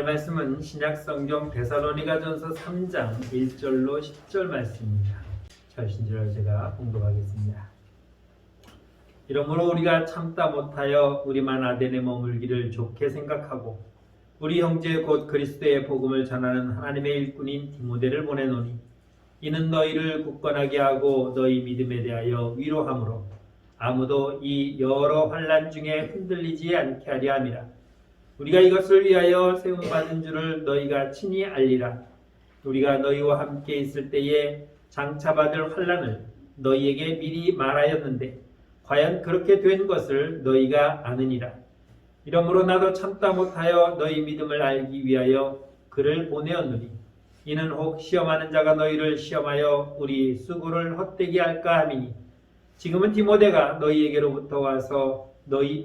말씀은 신약성경 데살로니가전서 3장 1절로 10절 말씀입니다. 절신절을 제가 봉독하겠습니다. 이러므로 우리가 참다 못하여 우리만 아덴에 머물기를 좋게 생각하고 우리 형제 곧 그리스도의 복음을 전하는 하나님의 일꾼인 디모데를 보내노니 이는 너희를 굳건하게 하고 너희 믿음에 대하여 위로함으로 아무도 이 여러 환난 중에 흔들리지 않게 하려 함이라. 우리가 이것을 위하여 세움받은 줄을 너희가 친히 알리라. 우리가 너희와 함께 있을 때에 장차 받을 환난을 너희에게 미리 말하였는데 과연 그렇게 된 것을 너희가 아느니라. 이러므로 나도 참다 못하여 너희 믿음을 알기 위하여 그를 보내었노니 이는 혹 시험하는 자가 너희를 시험하여 우리 수고를 헛되게 할까 함이니 지금은 디모데가 너희에게로부터 와서 너희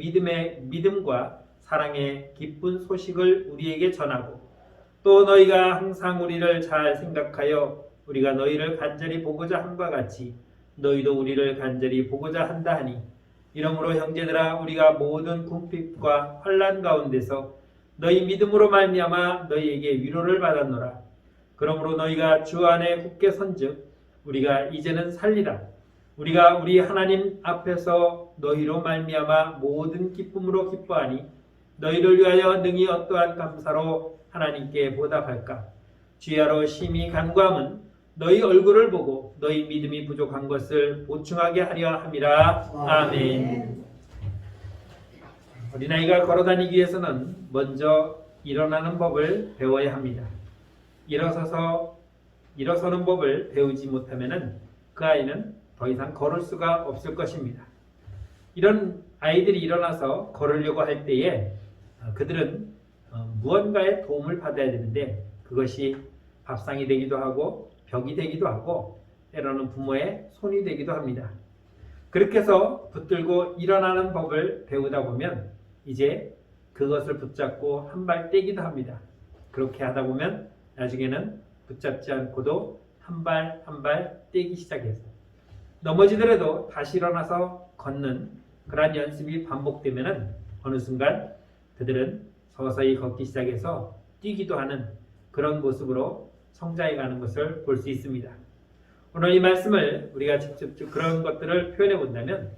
믿음과 사랑의 기쁜 소식을 우리에게 전하고 또 너희가 항상 우리를 잘 생각하여 우리가 너희를 간절히 보고자 함과 같이 너희도 우리를 간절히 보고자 한다 하니 이러므로 형제들아 우리가 모든 궁핍과 환난 가운데서 너희 믿음으로 말미암아 너희에게 위로를 받았노라. 그러므로 너희가 주 안에 굳게 선즉 우리가 이제는 살리라. 우리가 우리 하나님 앞에서 너희로 말미암아 모든 기쁨으로 기뻐하니 너희를 위하여 능히 어떠한 감사로 하나님께 보답할까. 주야로 심히 간구함은 너희 얼굴을 보고 너희 믿음이 부족한 것을 보충하게 하려 함이라. 아멘. 어린아이가 걸어다니기 위해서는 먼저 일어나는 법을 배워야 합니다. 일어서는 법을 배우지 못하면 그 아이는 더 이상 걸을 수가 없을 것입니다. 이런 아이들이 일어나서 걸으려고 할 때에 그들은 무언가의 도움을 받아야 되는데 그것이 밥상이 되기도 하고 벽이 되기도 하고 때로는 부모의 손이 되기도 합니다. 그렇게 해서 붙들고 일어나는 법을 배우다 보면 이제 그것을 붙잡고 한 발 떼기도 합니다. 그렇게 하다 보면 나중에는 붙잡지 않고도 한 발 한 발 떼기 시작해서 넘어지더라도 다시 일어나서 걷는 그러한 연습이 반복되면 어느 순간 그들은 서서히 걷기 시작해서 뛰기도 하는 그런 모습으로 성장해 가는 것을 볼 수 있습니다. 오늘 이 말씀을 우리가 직접 그런 것들을 표현해 본다면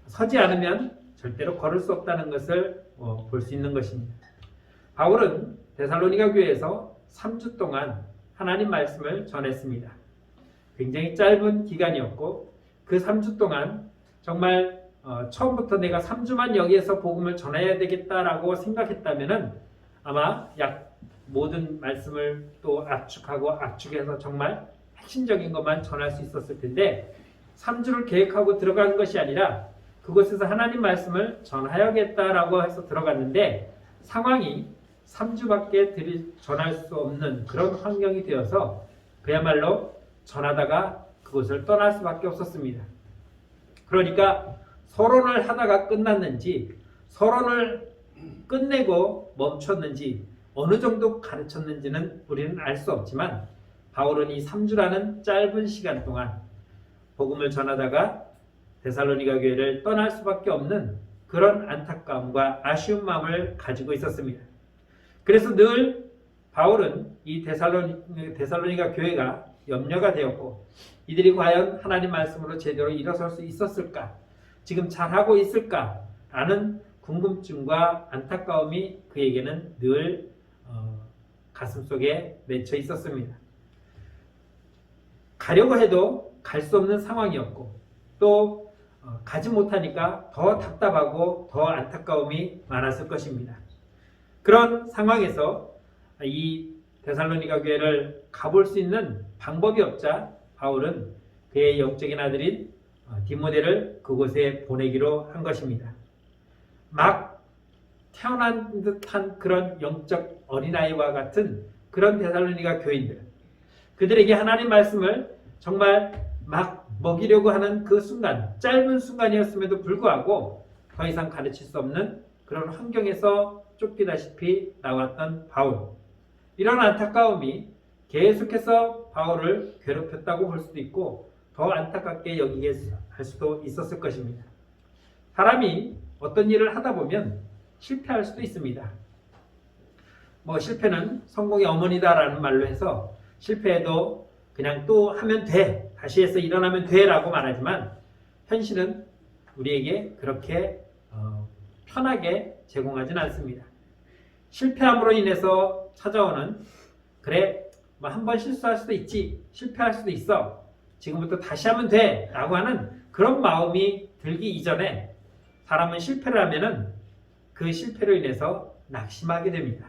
서지 않으면 절대로 걸을 수 없다는 것을 볼 수 있는 것입니다. 바울은 데살로니가 교회에서 3주 동안 하나님 말씀을 전했습니다. 굉장히 짧은 기간이었고 그 3주 동안 정말 처음부터 내가 3주만 여기에서 복음을 전해야 되겠다라고 생각했다면 아마 모든 말씀을 또 압축해서 정말 핵심적인 것만 전할 수 있었을 텐데 3주를 계획하고 들어간 것이 아니라 그곳에서 하나님 말씀을 전하여야겠다라고 해서 들어갔는데 상황이 3주밖에 전할 수 없는 그런 환경이 되어서 그야말로 전하다가 그곳을 떠날 수밖에 없었습니다. 그러니까 서론을 하다가 끝났는지 서론을 끝내고 멈췄는지 어느 정도 가르쳤는지는 우리는 알 수 없지만 바울은 이 3주라는 짧은 시간 동안 복음을 전하다가 데살로니가 교회를 떠날 수밖에 없는 그런 안타까움과 아쉬운 마음을 가지고 있었습니다. 그래서 늘 바울은 이 데살로니가 교회가 염려가 되었고 이들이 과연 하나님 말씀으로 제대로 일어설 수 있었을까? 지금 잘하고 있을까? 라는 궁금증과 안타까움이 그에게는 늘 가슴속에 맺혀 있었습니다. 가려고 해도 갈 수 없는 상황이었고 또 가지 못하니까 더 답답하고 더 안타까움이 많았을 것입니다. 그런 상황에서 이 데살로니가 교회를 가볼 수 있는 방법이 없자 바울은 그의 영적인 아들인 디모데를 그곳에 보내기로 한 것입니다. 막 태어난 듯한 그런 영적 어린아이와 같은 그런 데살로니가 교인들, 그들에게 하나님 말씀을 정말 막 먹이려고 하는 그 순간, 짧은 순간이었음에도 불구하고 더 이상 가르칠 수 없는 그런 환경에서 쫓기다시피 나왔던 바울. 이런 안타까움이 계속해서 바울을 괴롭혔다고 볼 수도 있고 더 안타깝게 여기게 할 수도 있었을 것입니다. 사람이 어떤 일을 하다 보면 실패할 수도 있습니다. 뭐 실패는 성공의 어머니다라는 말로 해서 실패해도 그냥 또 하면 돼, 다시 해서 일어나면 돼라고 말하지만 현실은 우리에게 그렇게 편하게 제공하진 않습니다. 실패함으로 인해서 찾아오는 그래 뭐 한 번 실수할 수도 있지, 실패할 수도 있어, 지금부터 다시 하면 돼 라고 하는 그런 마음이 들기 이전에 사람은 실패를 하면은 그 실패로 인해서 낙심하게 됩니다.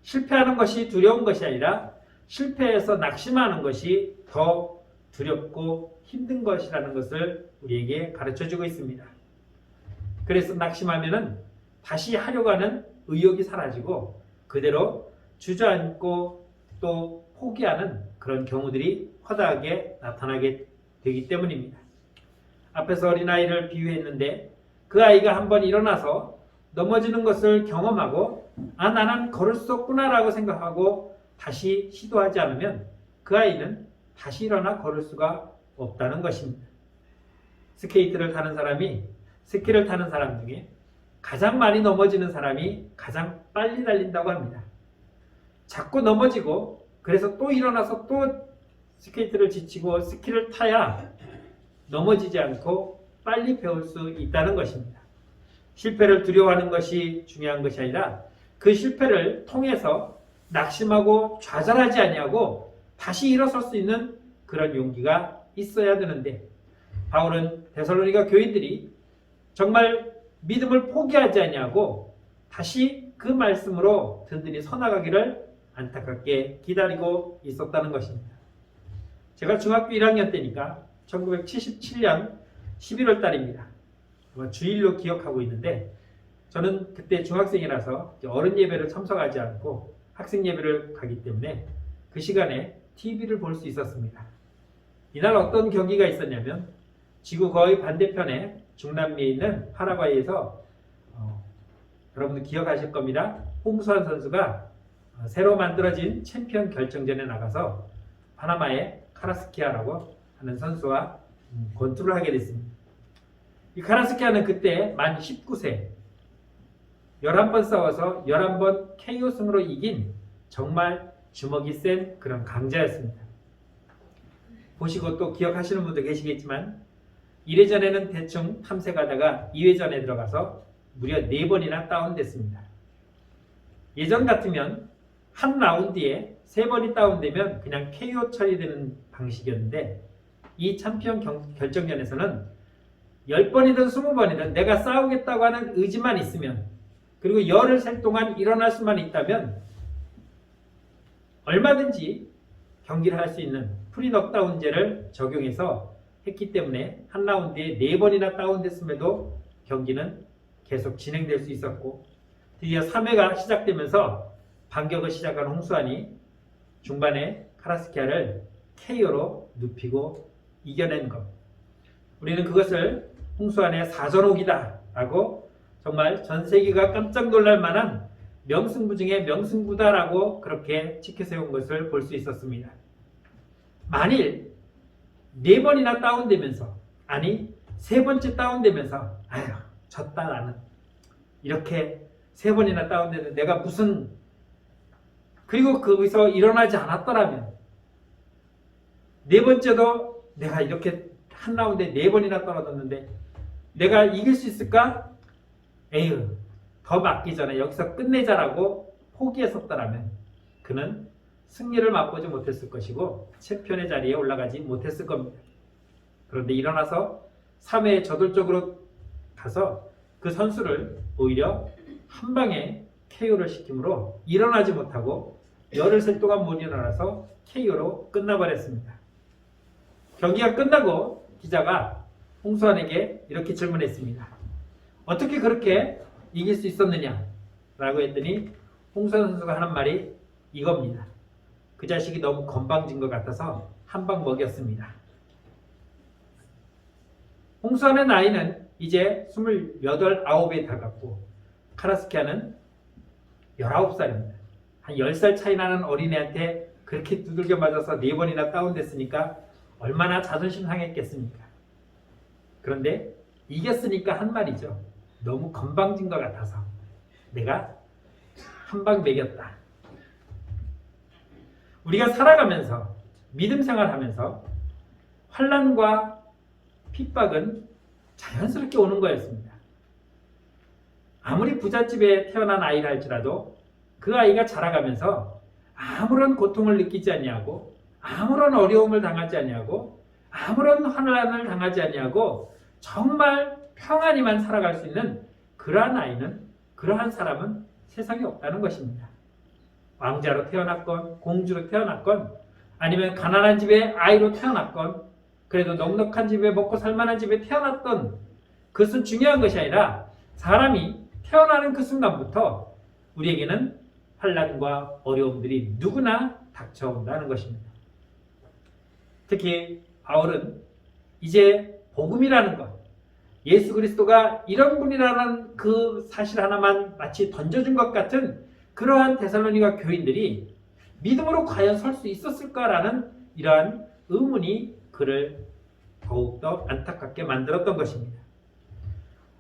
실패하는 것이 두려운 것이 아니라 실패해서 낙심하는 것이 더 두렵고 힘든 것이라는 것을 우리에게 가르쳐주고 있습니다. 그래서 낙심하면은 다시 하려고 하는 의욕이 사라지고 그대로 주저앉고 또 포기하는 그런 경우들이 허다하게 나타나게 되기 때문입니다. 앞에서 어린아이를 비유했는데 그 아이가 한번 일어나서 넘어지는 것을 경험하고 나는 걸을 수 없구나 라고 생각하고 다시 시도하지 않으면 그 아이는 다시 일어나 걸을 수가 없다는 것입니다. 스케이트를 타는 사람이 스키를 타는 사람 중에 가장 많이 넘어지는 사람이 가장 빨리 달린다고 합니다. 자꾸 넘어지고 그래서 또 일어나서 또 스케이트를 지치고 스키를 타야 넘어지지 않고 빨리 배울 수 있다는 것입니다. 실패를 두려워하는 것이 중요한 것이 아니라 그 실패를 통해서 낙심하고 좌절하지 아니하고 다시 일어설 수 있는 그런 용기가 있어야 되는데 바울은 데살로니가 교인들이 정말 믿음을 포기하지 아니하고 다시 그 말씀으로 든든히 서나가기를 안타깝게 기다리고 있었다는 것입니다. 제가 중학교 1학년 때니까 1977년 11월 달입니다. 주일로 기억하고 있는데 저는 그때 중학생이라서 어른 예배를 참석하지 않고 학생 예배를 가기 때문에 그 시간에 TV를 볼 수 있었습니다. 이날 어떤 경기가 있었냐면 지구 거의 반대편에 중남미에 있는 파라과이에서 여러분들 기억하실 겁니다. 홍수환 선수가 새로 만들어진 챔피언 결정전에 나가서 파나마의 카라스키아라고 하는 선수와 권투를 하게 됐습니다. 이 카라스키아는 그때 만 19세 11번 싸워서 11번 KO 승으로 이긴 정말 주먹이 센 그런 강자였습니다. 보시고 또 기억하시는 분도 계시겠지만 1회전에는 대충 탐색하다가 2회전에 들어가서 무려 4번이나 다운됐습니다. 예전 같으면 한 라운드에 3번이 다운되면 그냥 KO 처리되는 방식이었는데 이 챔피언 결정전에서는 10번이든 20번이든 내가 싸우겠다고 하는 의지만 있으면 그리고 열흘 셀 동안 일어날 수만 있다면 얼마든지 경기를 할 수 있는 프리넉다운제를 적용해서 했기 때문에 한 라운드에 4번이나 다운됐음에도 경기는 계속 진행될 수 있었고 드디어 3회가 시작되면서 반격을 시작한 홍수환이 중반에 카라스키아를 KO로 눕히고 이겨낸 것. 우리는 그것을 홍수환의 사전옥이다 라고 정말 전 세계가 깜짝 놀랄 만한 명승부 중에 명승부다라고 그렇게 치켜세운 것을 볼 수 있었습니다. 만일 4번이나 다운되면서 아니 3번째 다운되면서 아휴 졌다 나는 이렇게 3번이나 다운되는데 내가 무슨 그리고 거기서 일어나지 않았더라면 4번째도 내가 이렇게 한 라운드에 4번이나 떨어졌는데 내가 이길 수 있을까? 에휴 더 맞기 전에 여기서 끝내자라고 포기했었더라면 그는 승리를 맛보지 못했을 것이고 챔피언의 자리에 올라가지 못했을 겁니다. 그런데 일어나서 3회에 저돌적으로 가서 그 선수를 오히려 한 방에 KO를 시키므로 일어나지 못하고 열흘 셀 동안 못 일어나서 KO로 끝나버렸습니다. 경기가 끝나고 기자가 홍수환에게 이렇게 질문했습니다. 어떻게 그렇게 이길 수 있었느냐? 라고 했더니 홍수환 선수가 하는 말이 이겁니다. 그 자식이 너무 건방진 것 같아서 한 방 먹였습니다. 홍수환의 나이는 이제 28, 9에 다갔고 카라스키아는 19살입니다. 한 10살 차이 나는 어린애한테 그렇게 두들겨 맞아서 4번이나 다운됐으니까 얼마나 자존심 상했겠습니까? 그런데 이겼으니까 한 말이죠. 너무 건방진 것 같아서 내가 한 방 먹였다. 우리가 살아가면서 믿음 생활하면서 환난과 핍박은 자연스럽게 오는 거였습니다. 아무리 부잣집에 태어난 아이라 할지라도 그 아이가 자라가면서 아무런 고통을 느끼지 아니하고 아무런 어려움을 당하지 아니하고 아무런 환난을 당하지 아니하고 정말 평안히만 살아갈 수 있는 그러한 사람은 세상에 없다는 것입니다. 왕자로 태어났건 공주로 태어났건 아니면 가난한 집에 아이로 태어났건 그래도 넉넉한 집에 먹고 살만한 집에 태어났던 그것은 중요한 것이 아니라 사람이 태어나는 그 순간부터 우리에게는 환난과 어려움들이 누구나 닥쳐온다는 것입니다. 특히 바울은 이제 복음이라는 것, 예수 그리스도가 이런 분이라는 그 사실 하나만 마치 던져준 것 같은 그러한 데살로니가 교인들이 믿음으로 과연 설 수 있었을까라는 이러한 의문이 그를 더욱더 안타깝게 만들었던 것입니다.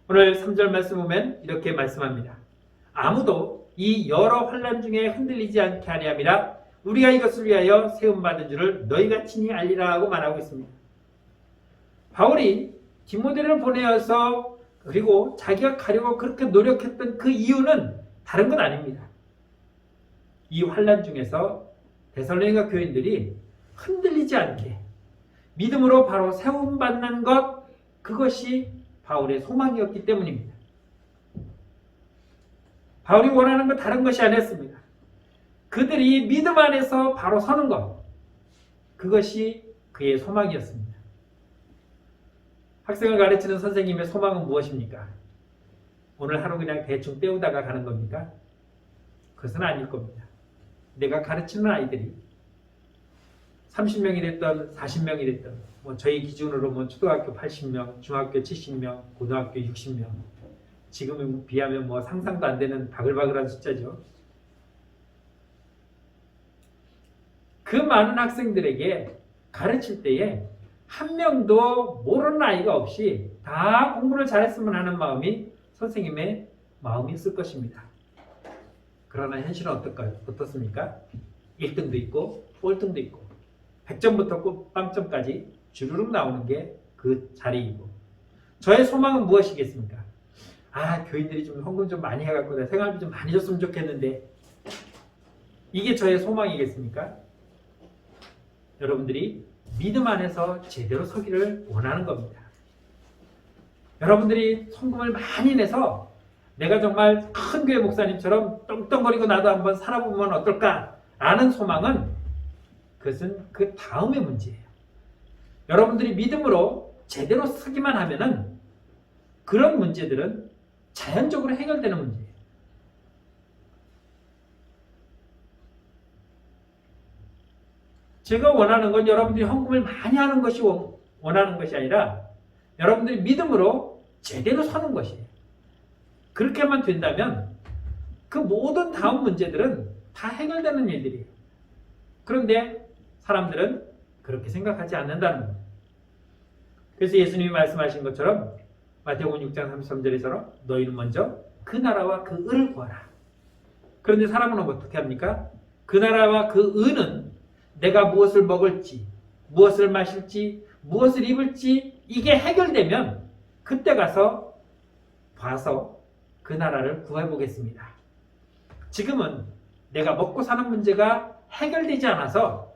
오늘 3절 말씀 보면 이렇게 말씀합니다. 아무도 이 여러 환난 중에 흔들리지 않게 하려 함이라 우리가 이것을 위하여 세움받은 줄을 너희가 친히 알리라 하고 말하고 있습니다. 바울이 디모데를 보내어서 그리고 자기가 가려고 그렇게 노력했던 그 이유는 다른 건 아닙니다. 이 환난 중에서 데살로니가 교인들이 흔들리지 않게 믿음으로 바로 세움받는 것, 그것이 바울의 소망이었기 때문입니다. 바울이 원하는 건 다른 것이 아니었습니다. 그들이 믿음 안에서 바로 서는 것, 그것이 그의 소망이었습니다. 학생을 가르치는 선생님의 소망은 무엇입니까? 오늘 하루 그냥 대충 때우다가 가는 겁니까? 그것은 아닐 겁니다. 내가 가르치는 아이들이 30명이 됐던 40명이 됐던 저희 기준으로 초등학교 80명, 중학교 70명, 고등학교 60명, 지금에 비하면 상상도 안 되는 바글바글한 숫자죠. 그 많은 학생들에게 가르칠 때에 한 명도 모르는 아이가 없이 다 공부를 잘했으면 하는 마음이 선생님의 마음이었을 것입니다. 그러나 현실은 어떻습니까? 1등도 있고 꼴등도 있고 100점부터 빵점까지 주르륵 나오는 게 그 자리이고, 저의 소망은 무엇이겠습니까? 교인들이 좀 헌금 좀 많이 해갖고 내 생활비 좀 많이 줬으면 좋겠는데, 이게 저의 소망이겠습니까? 여러분들이 믿음 안에서 제대로 서기를 원하는 겁니다. 여러분들이 헌금을 많이 내서 내가 정말 큰 교회 목사님처럼 떵떵거리고 나도 한번 살아보면 어떨까? 라는 소망은 그것은 그 다음의 문제예요. 여러분들이 믿음으로 제대로 서기만 하면은 그런 문제들은 자연적으로 해결되는 문제예요. 제가 원하는 건 여러분들이 헌금을 많이 하는 것이 원하는 것이 아니라 여러분들이 믿음으로 제대로 서는 것이에요. 그렇게만 된다면 그 모든 다음 문제들은 다 해결되는 일들이에요. 그런데 사람들은 그렇게 생각하지 않는다는 겁니다. 그래서 예수님이 말씀하신 것처럼 마태복음 6장 33절에서는 너희는 먼저 그 나라와 그 의를 구하라. 그런데 사람은 어떻게 합니까? 그 나라와 그 의는 내가 무엇을 먹을지, 무엇을 마실지, 무엇을 입을지 이게 해결되면 그때 가서 봐서 그 나라를 구해보겠습니다. 지금은 내가 먹고 사는 문제가 해결되지 않아서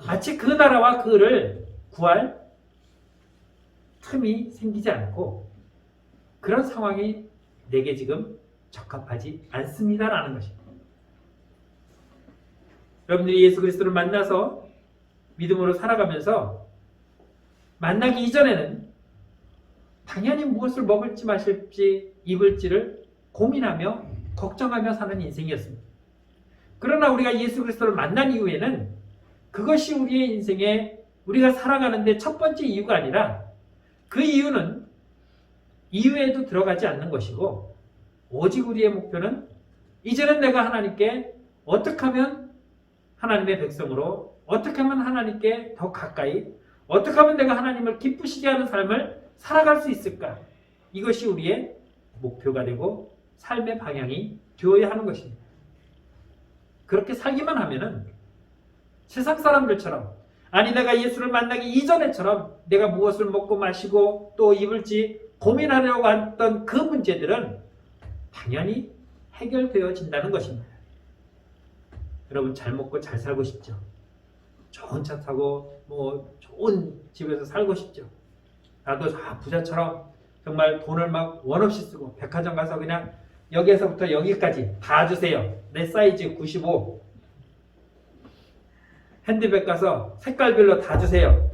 마치 그 나라와 그 의를 구할 틈이 생기지 않고 그런 상황이 내게 지금 적합하지 않습니다라는 것입니다. 여러분들이 예수 그리스도를 만나서 믿음으로 살아가면서 만나기 이전에는 당연히 무엇을 먹을지 마실지 입을지를 고민하며 걱정하며 사는 인생이었습니다. 그러나 우리가 예수 그리스도를 만난 이후에는 그것이 우리의 인생에 우리가 살아가는데 첫 번째 이유가 아니라 그 이유는 이유에도 들어가지 않는 것이고 오직 우리의 목표는 이제는 내가 하나님께 어떻게 하면 하나님의 백성으로 어떻게 하면 하나님께 더 가까이 어떻게 하면 내가 하나님을 기쁘시게 하는 삶을 살아갈 수 있을까? 이것이 우리의 목표가 되고 삶의 방향이 되어야 하는 것입니다. 그렇게 살기만 하면은 세상 사람들처럼, 아니 내가 예수를 만나기 이전에처럼 내가 무엇을 먹고 마시고 또 입을지 고민하려고 했던 그 문제들은 당연히 해결되어진다는 것입니다. 여러분, 잘 먹고 잘 살고 싶죠? 좋은 차 타고 뭐 좋은 집에서 살고 싶죠? 나도 부자처럼 정말 돈을 막 원 없이 쓰고 백화점 가서 그냥 여기에서부터 여기까지 다 주세요. 내 사이즈 95. 핸드백 가서 색깔별로 다 주세요.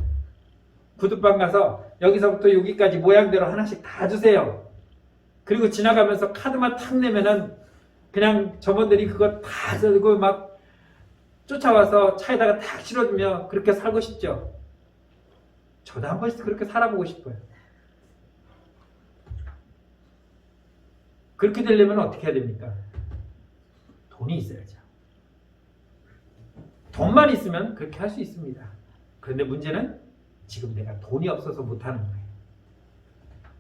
구두방 가서 여기서부터 여기까지 모양대로 하나씩 다 주세요. 그리고 지나가면서 카드만 탁 내면은 그냥 점원들이 그거 다 들고 막 쫓아와서 차에다가 탁 실어주며 그렇게 살고 싶죠. 저도 한 번씩 그렇게 살아보고 싶어요. 그렇게 되려면 어떻게 해야 됩니까? 돈이 있어야죠. 돈만 있으면 그렇게 할 수 있습니다. 그런데 문제는 지금 내가 돈이 없어서 못하는 거예요.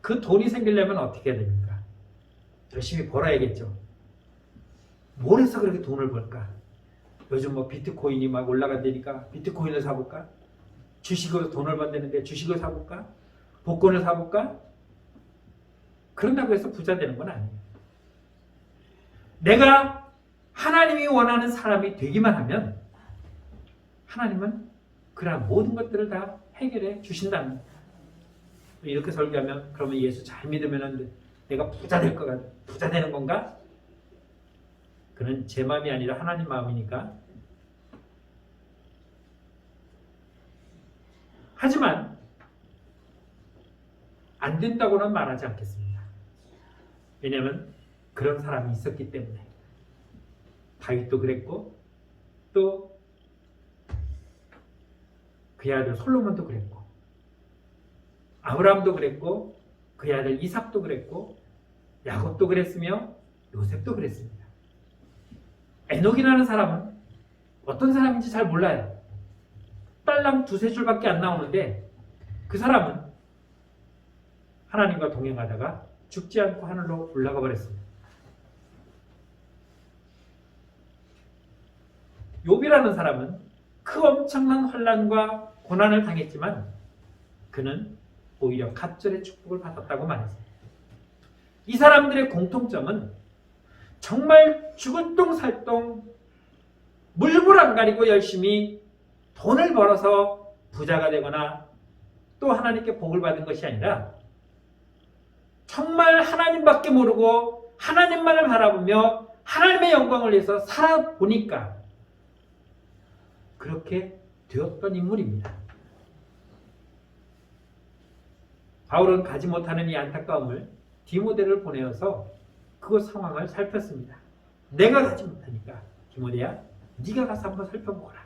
그 돈이 생기려면 어떻게 해야 됩니까? 열심히 벌어야겠죠. 뭘 해서 그렇게 돈을 벌까? 요즘 뭐 비트코인이 막 올라간다니까 비트코인을 사볼까? 주식으로 돈을 번다는데 주식을 사볼까? 복권을 사볼까? 그런다고 해서 부자 되는 건 아니에요. 내가 하나님이 원하는 사람이 되기만 하면 하나님은 그러한 모든 것들을 다 해결해 주신다는 거예요. 이렇게 설교하면 그러면 예수 잘 믿으면 내가 부자 될 것 같아. 부자 되는 건가? 그는 제 마음이 아니라 하나님 마음이니까. 하지만 안 된다고는 말하지 않겠습니다. 왜냐하면 그런 사람이 있었기 때문에. 다윗도 그랬고 또 그의 아들 솔로몬도 그랬고 아브라함도 그랬고 그의 아들 이삭도 그랬고 야곱도 그랬으며 요셉도 그랬습니다. 에녹이라는 사람은 어떤 사람인지 잘 몰라요. 딸랑 두세 줄밖에 안 나오는데 그 사람은 하나님과 동행하다가 죽지 않고 하늘로 올라가 버렸습니다. 욥이라는 사람은 그 엄청난 환난과 고난을 당했지만 그는 오히려 갑절의 축복을 받았다고 말했습니다. 이 사람들의 공통점은 정말 죽을 똥 살 똥 물불 안 가리고 열심히 돈을 벌어서 부자가 되거나 또 하나님께 복을 받은 것이 아니라 정말 하나님밖에 모르고 하나님만을 바라보며 하나님의 영광을 위해서 살아보니까 그렇게 되었던 인물입니다. 바울은 가지 못하는 이 안타까움을 디모데를 보내어서 그 상황을 살폈습니다. 내가 가지 못하니까 디모데야, 네가 가서 한번 살펴보거라.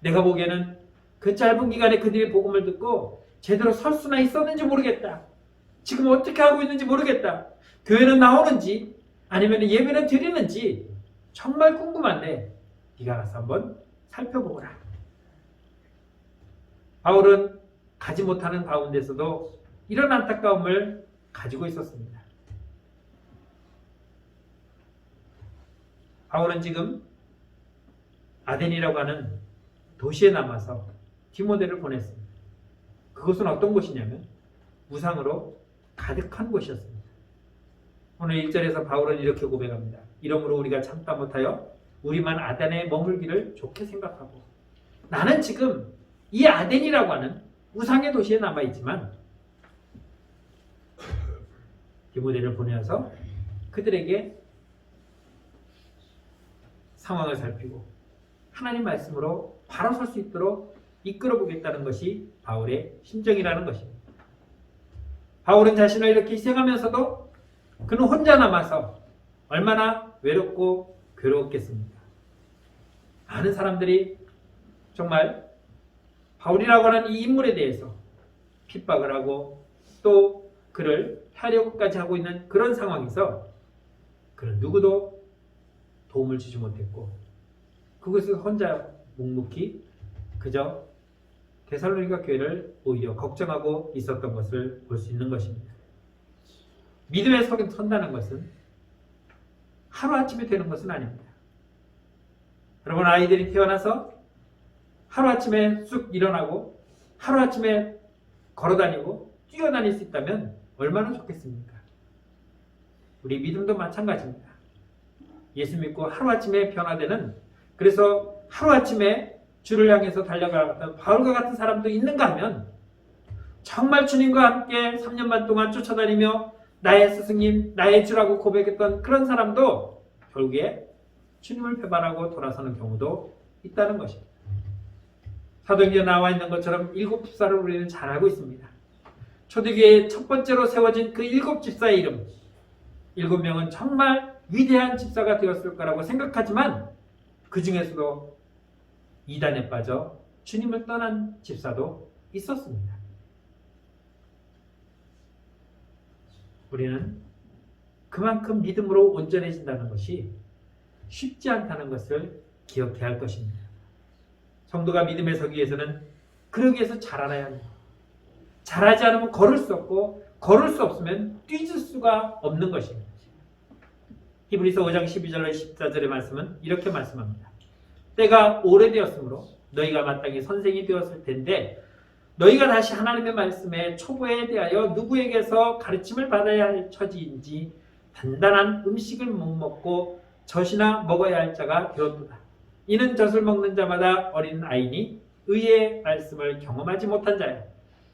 내가 보기에는 그 짧은 기간에 그들의 복음을 듣고 제대로 설 수나 있었는지 모르겠다. 지금 어떻게 하고 있는지 모르겠다. 교회는 나오는지 아니면 예배는 드리는지 정말 궁금한데 네가 가서 한번 살펴보거라. 바울은 가지 못하는 가운데서도 이런 안타까움을 가지고 있었습니다. 바울은 지금 아덴이라고 하는 도시에 남아서 디모데를 보냈습니다. 그것은 어떤 곳이냐면 우상으로 가득한 곳이었습니다. 오늘 1절에서 바울은 이렇게 고백합니다. 이러므로 우리가 참다 못하여 우리만 아덴에 머물기를 좋게 생각하고 나는 지금 이 아덴이라고 하는 우상의 도시에 남아있지만 디모데를 보내어서 그들에게 상황을 살피고 하나님 말씀으로 바로 설 수 있도록 이끌어 보겠다는 것이 바울의 심정이라는 것입니다. 바울은 자신을 이렇게 희생하면서도 그는 혼자 남아서 얼마나 외롭고 괴로웠겠습니까? 많은 사람들이 정말 바울이라고 하는 이 인물에 대해서 핍박을 하고 또 그를 하려고까지 하고 있는 그런 상황에서 그는 누구도 도움을 주지 못했고 그것을 혼자 묵묵히 그저 데살로니가 교회를 오히려 걱정하고 있었던 것을 볼 수 있는 것입니다. 믿음에 선다는 것은 하루아침에 되는 것은 아닙니다. 여러분, 아이들이 태어나서 하루아침에 쑥 일어나고 하루아침에 걸어다니고 뛰어다닐 수 있다면 얼마나 좋겠습니까? 우리 믿음도 마찬가지입니다. 예수 믿고 하루아침에 변화되는, 그래서 하루아침에 주를 향해서 달려가는 바울과 같은 사람도 있는가 하면, 정말 주님과 함께 3년 반 동안 쫓아다니며 나의 스승님, 나의 주라고 고백했던 그런 사람도 결국에 주님을 배반하고 돌아서는 경우도 있다는 것입니다. 사도행전에 나와 있는 것처럼 7 집사를 우리는 잘 알고 있습니다. 초대교회의 첫 번째로 세워진 그 7 집사의 이름, 7명은 정말 위대한 집사가 되었을 거라고 생각하지만 그 중에서도 이단에 빠져 주님을 떠난 집사도 있었습니다. 우리는 그만큼 믿음으로 온전해진다는 것이 쉽지 않다는 것을 기억해야 할 것입니다. 성도가 믿음에 서기 위해서는 그러기 위해서 잘 알아야 합니다. 잘하지 않으면 걸을 수 없고, 걸을 수 없으면 뛰질 수가 없는 것입니다. 히브리서 5장 12절로 14절의 말씀은 이렇게 말씀합니다. 때가 오래되었으므로 너희가 마땅히 선생이 되었을 텐데 너희가 다시 하나님의 말씀에 초보에 대하여 누구에게서 가르침을 받아야 할 처지인지 단단한 음식을 못 먹고 젖이나 먹어야 할 자가 되었도다. 이는 젖을 먹는 자마다 어린 아이니 의의 말씀을 경험하지 못한 자야.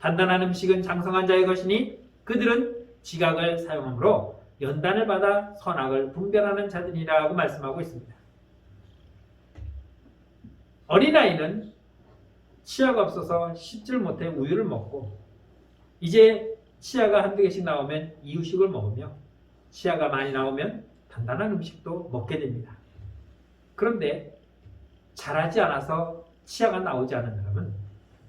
단단한 음식은 장성한 자의 것이니 그들은 지각을 사용하므로 연단을 받아 선악을 분별하는 자들이라고 말씀하고 있습니다. 어린아이는 치아가 없어서 씹질 못해 우유를 먹고, 이제 치아가 한두 개씩 나오면 이유식을 먹으며, 치아가 많이 나오면 단단한 음식도 먹게 됩니다. 그런데 자라지 않아서 치아가 나오지 않은 사람은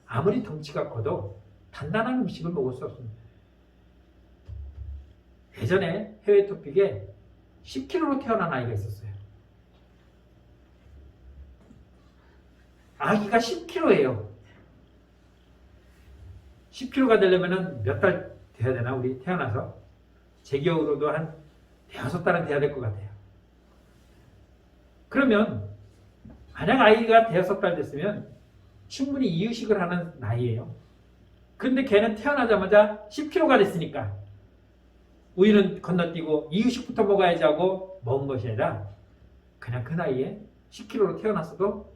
아무리 덩치가 커도 단단한 음식을 먹을 수 없습니다. 예전에 해외 토픽에 10kg로 태어난 아이가 있었어요. 아기가 10kg예요. 10kg가 되려면 몇 달 돼야 되나? 우리 태어나서 제 기억으로도 한 5달은 돼야 될 것 같아요. 그러면 만약 아이가 5달 됐으면 충분히 이유식을 하는 나이예요. 그런데 걔는 태어나자마자 10kg가 됐으니까 우유는 건너뛰고 이유식부터 먹어야지 하고 먹은 것이 아니라 그냥 그 나이에 10kg로 태어났어도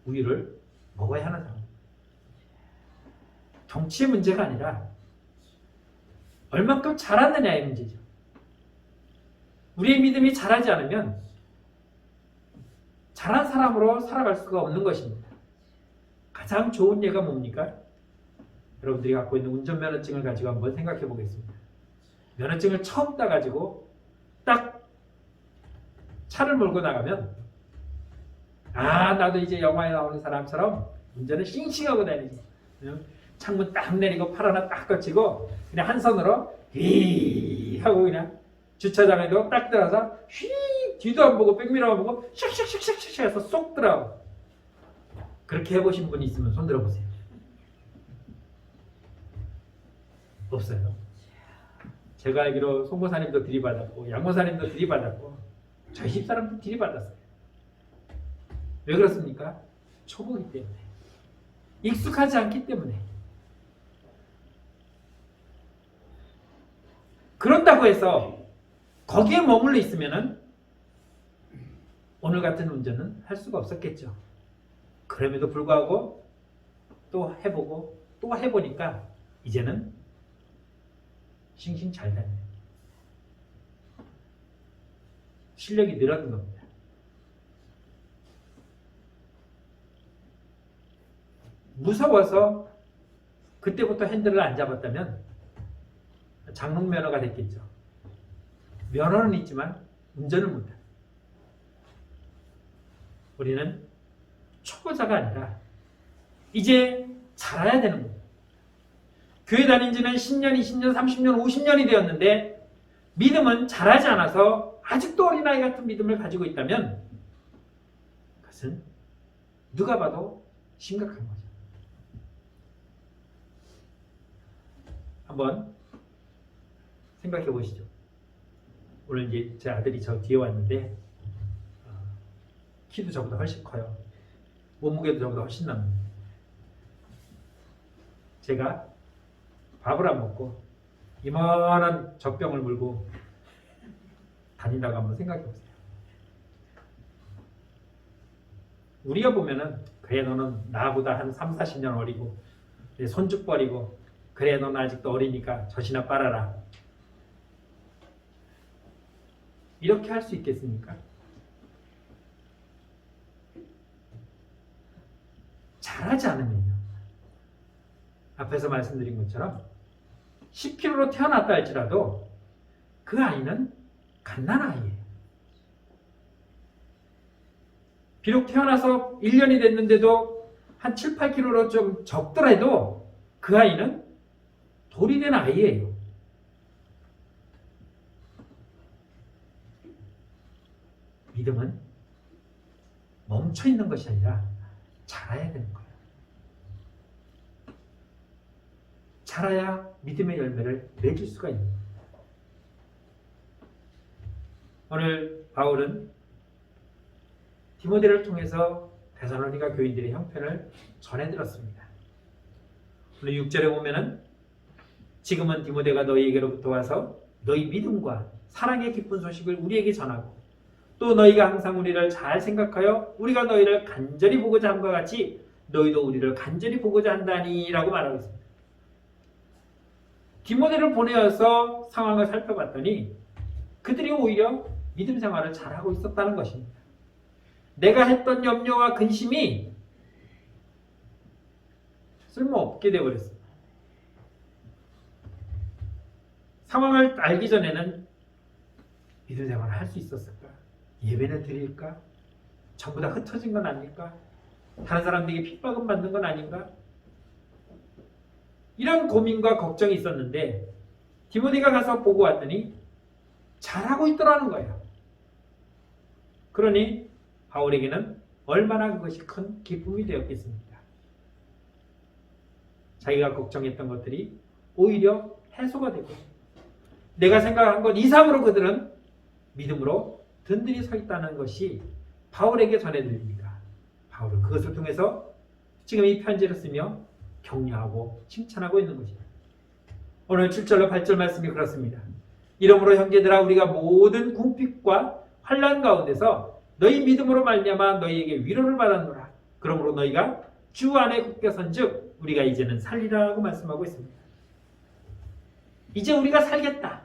우유를 먹어야 하는 사람. 덩치의 문제가 아니라 얼만큼 자랐느냐의 문제죠. 우리의 믿음이 자라지 않으면 자란 사람으로 살아갈 수가 없는 것입니다. 가장 좋은 예가 뭡니까? 여러분들이 갖고 있는 운전면허증을 가지고 한번 생각해 보겠습니다. 면허증을 처음 따가지고 딱 차를 몰고 나가면, 나도 이제 영화에 나오는 사람처럼 운전을 싱싱하고 다니지. 창문 딱 내리고 팔 하나 딱 거치고 그냥 한 손으로 휘 하고 그냥 주차장에도 딱 들어서 휘 뒤도 안 보고 백미러만 보고 샥샥샥샥샥 해서 쏙 들어가고. 그렇게 해보신 분이 있으면 손 들어보세요. 없어요. 제가 알기로 송고사님도 들이받았고 양모사님도 들이받았고 저희 집사람도 들이받았어요. 왜 그렇습니까? 초보기 때문에, 익숙하지 않기 때문에. 그런다고 해서 거기에 머물러 있으면은 오늘 같은 운전은 할 수가 없었겠죠. 그럼에도 불구하고 또 해보고 또 해보니까 이제는 싱싱 잘 다녀요. 실력이 늘어난 겁니다. 무서워서 그때부터 핸들을 안 잡았다면 장롱 면허가 됐겠죠. 면허는 있지만 운전을 못해요. 우리는 초보자가 아니라 이제 잘해야 되는 거예요. 교회 다닌 지는 10년, 20년, 30년, 50년이 되었는데 믿음은 잘하지 않아서 아직도 어린아이 같은 믿음을 가지고 있다면 그것은 누가 봐도 심각한 거죠. 한번 생각해 보시죠. 오늘 이제 제 아들이 저 뒤에 왔는데 키도 저보다 훨씬 커요. 몸무게도 저보다 훨씬 납니다. 제가 밥을 안 먹고 이만한 젖병을 물고 다닌다고 한번 생각해 보세요. 우리가 보면은 그래 너는 나보다 한 3, 40년 어리고 내 손죽 버리고 그래 너는 아직도 어리니까 젖이나 빨아라. 이렇게 할 수 있겠습니까? 잘하지 않으면요. 앞에서 말씀드린 것처럼 10kg로 태어났다 할지라도 그 아이는 갓난아이예요. 비록 태어나서 1년이 됐는데도 한 7, 8kg로 좀 적더라도 그 아이는 돌이 된 아이예요. 믿음은 멈춰 있는 것이 아니라 자라야 되는 거예요. 자라야 믿음의 열매를 맺을 수가 있는 거예요. 오늘 바울은 디모데를 통해서 데살로니가 교인들의 형편을 전해들었습니다. 오늘 6절에 보면은 지금은 디모데가 너희에게로부터 와서 너희 믿음과 사랑의 기쁜 소식을 우리에게 전하고 또 너희가 항상 우리를 잘 생각하여 우리가 너희를 간절히 보고자 함과 같이 너희도 우리를 간절히 보고자 한다니 라고 말하고 있습니다. 디모데를 보내어서 상황을 살펴봤더니 그들이 오히려 믿음 생활을 잘하고 있었다는 것입니다. 내가 했던 염려와 근심이 쓸모없게 되어버렸습니다. 상황을 알기 전에는 믿음 생활을 할 수 있었을까? 예배는 드릴까? 전부 다 흩어진 건 아닐까? 다른 사람들에게 핍박은 받는 건 아닌가? 이런 고민과 걱정이 있었는데 디모데가 가서 보고 왔더니 잘하고 있더라는 거예요. 그러니 바울에게는 얼마나 그것이 큰 기쁨이 되었겠습니까? 자기가 걱정했던 것들이 오히려 해소가 되고 내가 생각한 것 이상으로 그들은 믿음으로 든든히 서 있다는 것이 바울에게 전해드립니다. 바울은 그것을 통해서 지금 이 편지를 쓰며 격려하고 칭찬하고 있는 것입니다. 오늘 7절로 8절 말씀이 그렇습니다. 이러므로 형제들아 우리가 모든 궁핍과 환난 가운데서 너희 믿음으로 말미암아 너희에게 위로를 받았노라. 그러므로 너희가 주 안에 굳게 선즉 우리가 이제는 살리라고 말씀하고 있습니다. 이제 우리가 살겠다.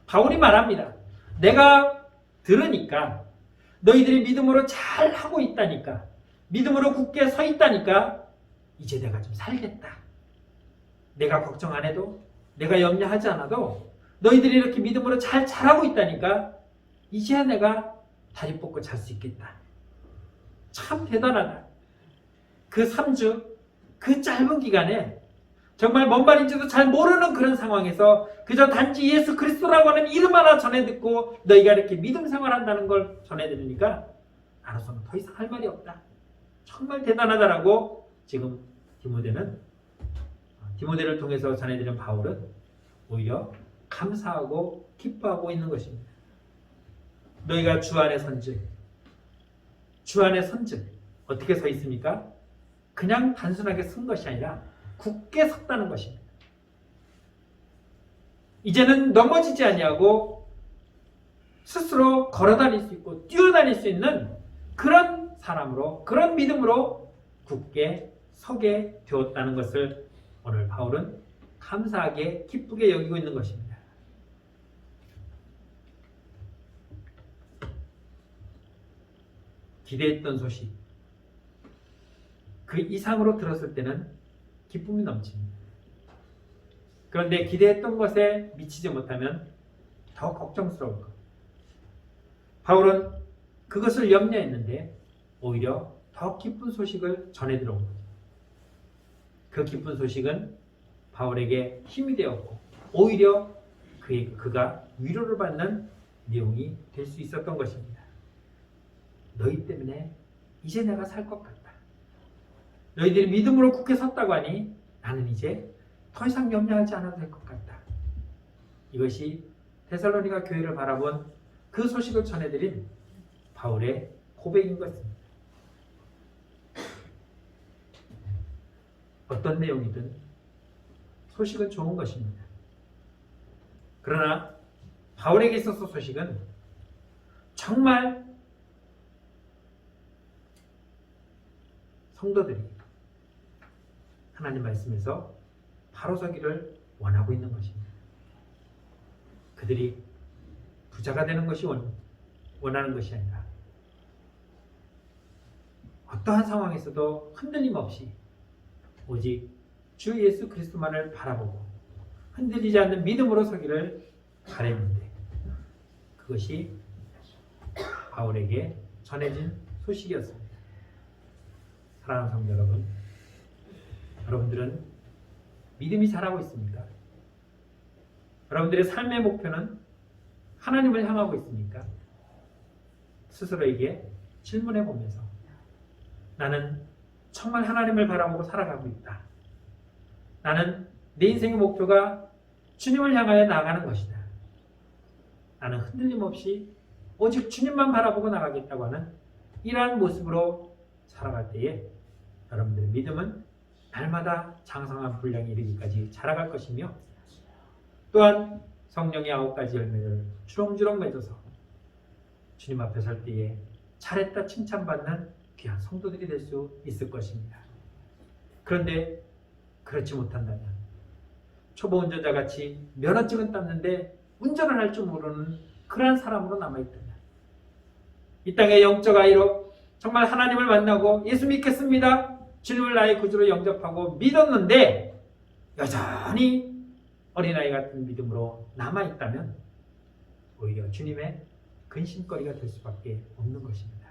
바울이 말합니다. 내가 들으니까 너희들이 믿음으로 잘 하고 있다니까 믿음으로 굳게 서 있다니까 이제 내가 좀 살겠다. 내가 걱정 안 해도 내가 염려하지 않아도 너희들이 이렇게 믿음으로 잘 자라고 있다니까 이제 내가 다리 뻗고 잘 수 있겠다. 참 대단하다. 그 3주 그 짧은 기간에 정말 뭔 말인지도 잘 모르는 그런 상황에서 그저 단지 예수 그리스도라고 하는 이름 하나 전해 듣고 너희가 이렇게 믿음 생활한다는 걸 전해 들으니까 나로서는 더 이상 할 말이 없다. 정말 대단하다라고 지금 디모데를 통해서 전해드린 바울은 오히려 감사하고 기뻐하고 있는 것입니다. 너희가 주 안에 선즉 어떻게 서 있습니까? 그냥 단순하게 쓴 것이 아니라 굳게 섰다는 것입니다. 이제는 넘어지지 아니하고 스스로 걸어다닐 수 있고 뛰어다닐 수 있는 그런 사람으로 그런 믿음으로 굳게 서게 되었다는 것을 오늘 바울은 감사하게 기쁘게 여기고 있는 것입니다. 기대했던 소식 그 이상으로 들었을 때는 기쁨이 넘칩니다. 그런데 기대했던 것에 미치지 못하면 더 걱정스러울 것. 바울은 그것을 염려했는데 오히려 더 기쁜 소식을 전해 들어온 거죠. 그 기쁜 소식은 바울에게 힘이 되었고 오히려 그가 위로를 받는 내용이 될 수 있었던 것입니다. 너희 때문에 이제 내가 살 것 같다. 너희들이 믿음으로 굳게 섰다고 하니 나는 이제 더 이상 염려하지 않아도 될 것 같다. 이것이 데살로니가 교회를 바라본 그 소식을 전해드린 바울의 고백인 것입니다. 어떤 내용이든 소식은 좋은 것입니다. 그러나 바울에게 있어서 소식은 정말 성도들이 하나님 말씀에서 바로 서기를 원하고 있는 것입니다. 그들이 부자가 되는 것이 원하는 것이 아니라 어떠한 상황에서도 흔들림 없이 오직 주 예수 그리스도만을 바라보고 흔들리지 않는 믿음으로 서기를 바랬는데 그것이 바울에게 전해진 소식이었습니다. 사랑하는 성도 여러분, 여러분들은 믿음이 자라고 있습니까? 여러분들의 삶의 목표는 하나님을 향하고 있습니까? 스스로에게 질문해 보면서 나는 정말 하나님을 바라보고 살아가고 있다. 나는 내 인생의 목표가 주님을 향하여 나아가는 것이다. 나는 흔들림 없이 오직 주님만 바라보고 나가겠다고 하는 이러한 모습으로 살아갈 때에 여러분들의 믿음은 날마다 장성한 분량에 이르기까지 자라갈 것이며 또한 성령의 9가지 열매를 주렁주렁 맺어서 주님 앞에 설 때에 잘했다 칭찬받는 귀한 성도들이 될 수 있을 것입니다. 그런데 그렇지 못한다면 초보 운전자같이 면허증은 땄는데 운전을 할 줄 모르는 그러한 사람으로 남아있다면 이 땅의 영적 아이로 정말 하나님을 만나고 예수 믿겠습니다. 주님을 나의 구주로 영접하고 믿었는데 여전히 어린아이 같은 믿음으로 남아있다면 오히려 주님의 근심거리가 될 수밖에 없는 것입니다.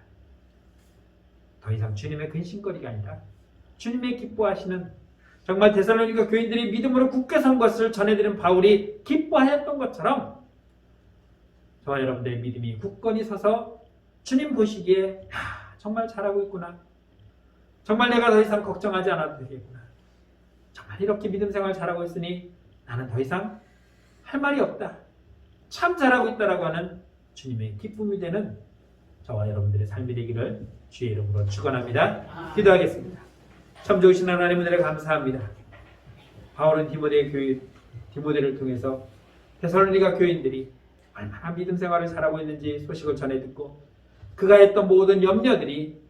더 이상 주님의 근심거리가 아니라 주님의 기뻐하시는 정말 데살로니가 교인들이 믿음으로 굳게 선 것을 전해드린 바울이 기뻐하였던 것처럼 저와 여러분들의 믿음이 굳건히 서서 주님 보시기에 정말 잘하고 있구나. 정말 내가 더 이상 걱정하지 않아도 되겠구나. 정말 이렇게 믿음 생활 잘하고 있으니 나는 더 이상 할 말이 없다. 참 잘하고 있다라고 하는 주님의 기쁨이 되는 저와 여러분들의 삶이 되기를 주의 이름으로 축원합니다. 기도하겠습니다. 참 좋으신 하나님 은혜를 감사합니다. 바울은 디모데를 통해서 데살로니가 교인들이 얼마나 믿음 생활을 잘하고 있는지 소식을 전해 듣고 그가 했던 모든 염려들이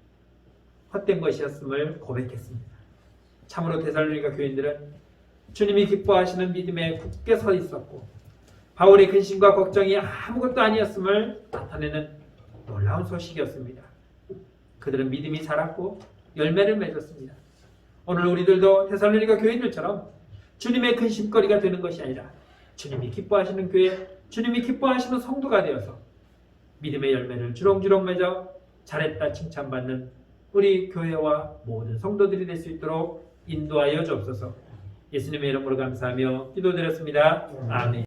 헛된 것이었음을 고백했습니다. 참으로 데살로니가 교인들은 주님이 기뻐하시는 믿음에 굳게 서 있었고 바울의 근심과 걱정이 아무것도 아니었음을 나타내는 놀라운 소식이었습니다. 그들은 믿음이 자랐고 열매를 맺었습니다. 오늘 우리들도 데살로니가 교인들처럼 주님의 근심거리가 되는 것이 아니라 주님이 기뻐하시는 교회, 주님이 기뻐하시는 성도가 되어서 믿음의 열매를 주렁주렁 맺어 잘했다 칭찬받는 우리 교회와 모든 성도들이 될 수 있도록 인도하여 주옵소서. 예수님의 이름으로 감사하며 기도드렸습니다. 아멘.